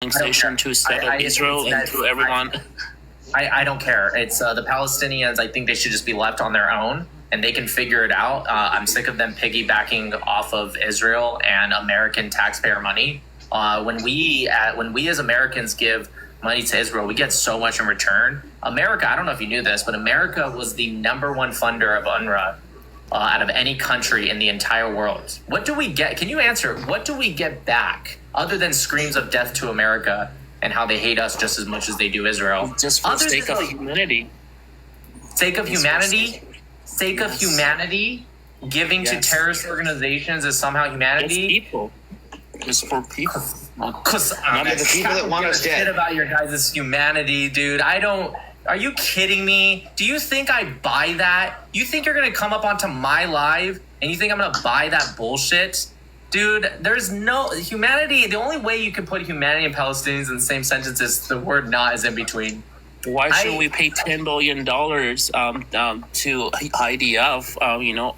station to settle Israel and to everyone. I don't care. It's the Palestinians. I think they should just be left on their own and they can figure it out. I'm sick of them piggybacking off of Israel and American taxpayer money. When we as Americans give money to Israel, we get so much in return. America, I don't know if you knew this, but America was the number one funder of UNRWA out of any country in the entire world. What do we get? Can you answer? What do we get back other than screams of death to America and how they hate us just as much as they do Israel? Just for the sake of humanity. Sake of humanity? Sake of humanity? Giving to terrorist organizations is somehow humanity? It's people. It's for people. Because the people that want us dead. Shit about your guys' humanity, dude. Are you kidding me? Do you think I buy that? You think you're gonna come up onto my live and you think I'm gonna buy that bullshit? Dude, there's no humanity. The only way you can put humanity and Palestinians in the same sentence is the word "not" is in between. Why should we pay $10 billion to IDF?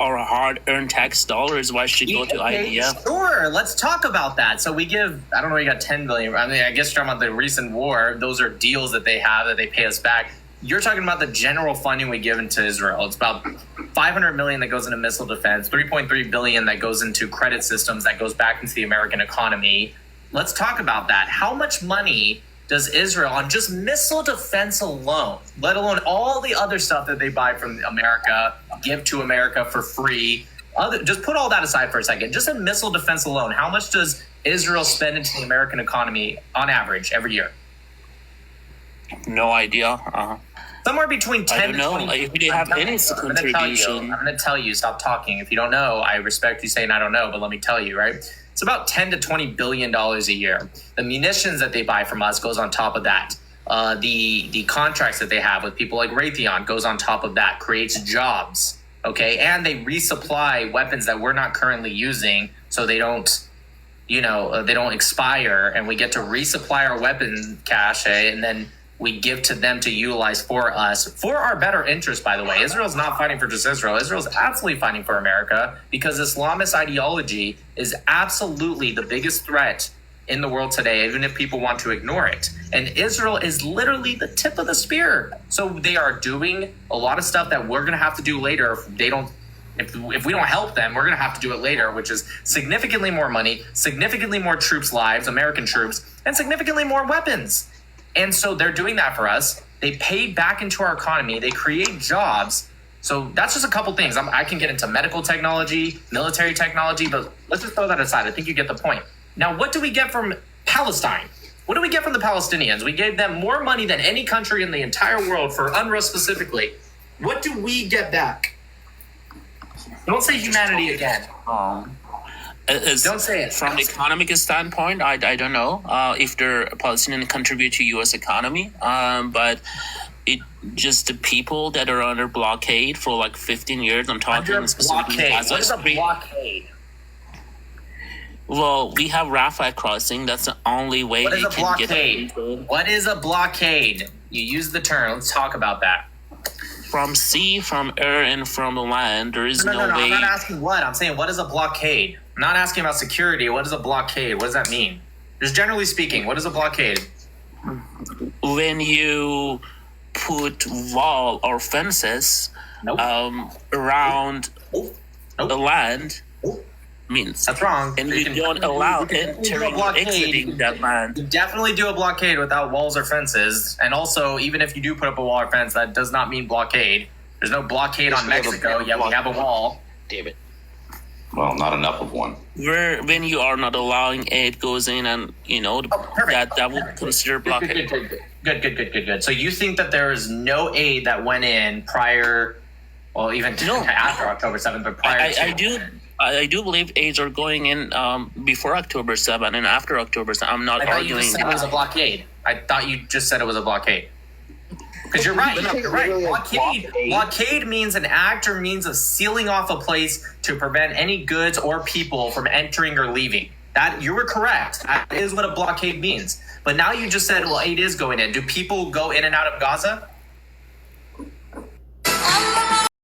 Our hard-earned tax dollars. Why should go to IDF? Sure, let's talk about that. So we give, I don't know, we got $10 billion. I mean, I guess you're talking about the recent war. Those are deals that they have that they pay us back. You're talking about the general funding we give into Israel. It's about $500 million that goes into missile defense, $3.3 billion that goes into credit systems that goes back into the American economy. Let's talk about that. How much money does Israel on just missile defense alone, let alone all the other stuff that they buy from America, give to America for free? Just put all that aside for a second. Just in missile defense alone, how much does Israel spend into the American economy on average every year? No idea. Somewhere between 10 to 20. If they have any contribution. I'm going to tell you, stop talking. If you don't know, I respect you saying I don't know, but let me tell you, right? It's about 10 to 20 billion dollars a year. The munitions that they buy from us goes on top of that. The contracts that they have with people like Raytheon goes on top of that, creates jobs, okay? And they resupply weapons that we're not currently using, so they don't, they don't expire, and we get to resupply our weapon cache, and then we give to them to utilize for us, for our better interest, by the way. Israel's not fighting for just Israel. Israel's absolutely fighting for America because Islamist ideology is absolutely the biggest threat in the world today, even if people want to ignore it. And Israel is literally the tip of the spear. So they are doing a lot of stuff that we're going to have to do later if they don't. If we don't help them, we're going to have to do it later, which is significantly more money, significantly more troops' lives, American troops, and significantly more weapons. And so they're doing that for us. They pay back into our economy. They create jobs. So that's just a couple things. I can get into medical technology, military technology, but let's just throw that aside. I think you get the point. Now, what do we get from Palestine? What do we get from the Palestinians? We gave them more money than any country in the entire world for UNRWA specifically. What do we get back? Don't say humanity again. Don't say it. From the economic standpoint, I don't know if the Palestinians contribute to U.S. economy, but it just the people that are under blockade for like 15 years. I'm talking specifically Gaza. What is a blockade? Well, we have Rafah crossing. That's the only way they can get people. What is a blockade? You use the term. Let's talk about that. From sea, from air, and from land, there is no way. I'm not asking what. I'm saying, what is a blockade? I'm not asking about security. What is a blockade? What does that mean? Just generally speaking, what is a blockade? When you put wall or fences around the land, means that's wrong. And you don't allow entering or exiting that land. You definitely do a blockade without walls or fences. And also, even if you do put up a wall or fence, that does not mean blockade. There's no blockade on Mexico. Yeah, we have a wall. Damn it. Well, not enough of one. When you are not allowing aid goes in, and that would consider blockade. Good. So you think that there is no aid that went in prior, well, even after October 7th, but prior to? I do believe aids are going in before October 7th and after October 7th. I'm not arguing. You just said it was a blockade. I thought you just said it was a blockade. Because you're right. You're right. Blockade means an act or means of sealing off a place to prevent any goods or people from entering or leaving. That you were correct. That is what a blockade means. But now you just said, well, aid is going in. Do people go in and out of Gaza?